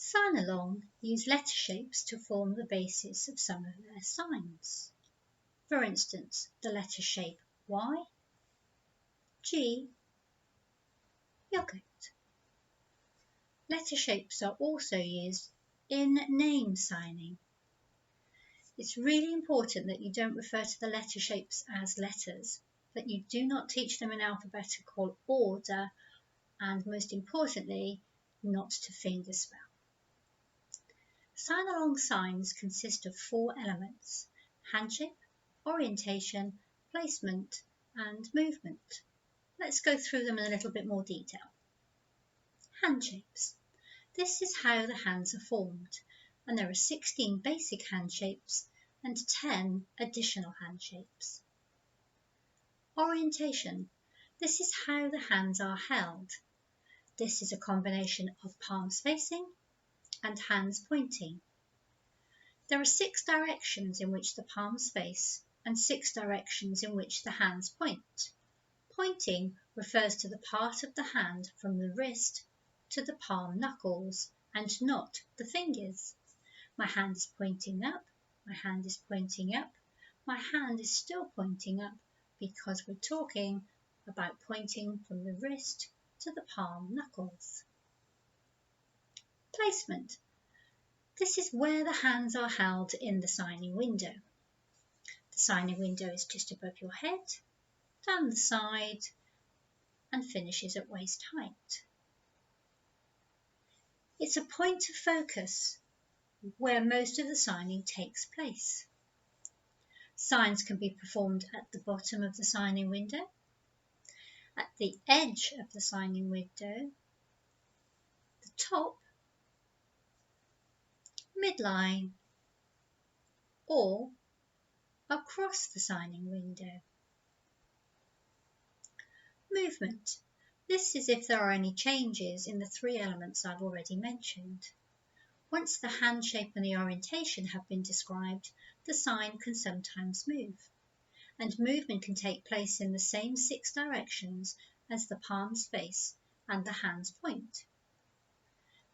Signalong use letter shapes to form the basis of some of their signs. For instance, the letter shape Y, G, yogurt. Letter shapes are also used in name signing. It's really important that you don't refer to the letter shapes as letters, that you do not teach them in alphabetical order, and most importantly, not to fingerspell. Signalong signs consist of 4 elements: handshape, orientation, placement, and movement. Let's go through them in a little bit more detail. Handshapes. This is how the hands are formed, and there are 16 basic hand shapes and 10 additional hand shapes. Orientation. This is how the hands are held. This is a combination of palms facing and hands pointing. There are 6 directions in which the palms face and 6 directions in which the hands point. Pointing refers to the part of the hand from the wrist to the palm knuckles and not the fingers. My hand is pointing up, my hand is pointing up, my hand is still pointing up because we're talking about pointing from the wrist to the palm knuckles. Placement. This is where the hands are held in the signing window. The signing window is just above your head, down the side, and finishes at waist height. It's a point of focus where most of the signing takes place. Signs can be performed at the bottom of the signing window, at the edge of the signing window, the top, midline, or across the signing window. Movement. This is if there are any changes in the 3 elements I've already mentioned. Once the hand shape and the orientation have been described, the sign can sometimes move, and movement can take place in the same 6 directions as the palms face and the hands point.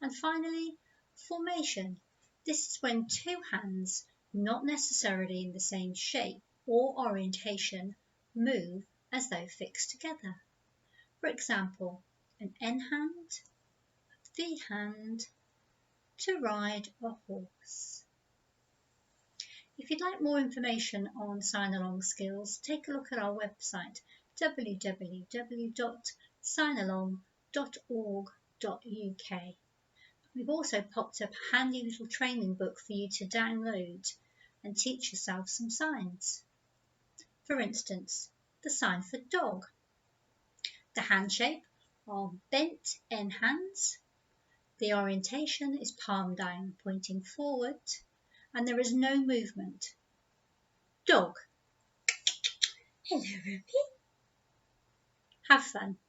And finally, formation. This is when 2 hands, not necessarily in the same shape or orientation, move as though fixed together. For example, an N hand, a V hand, to ride a horse. If you'd like more information on sign-along skills, take a look at our website www.signalong.org.uk. We've also popped up a handy little training book for you to download and teach yourself some signs. For instance, the sign for dog. The hand shape are bent N hands. The orientation is palm down, pointing forward, and there is no movement. Dog. Hello, Ruby. Have fun.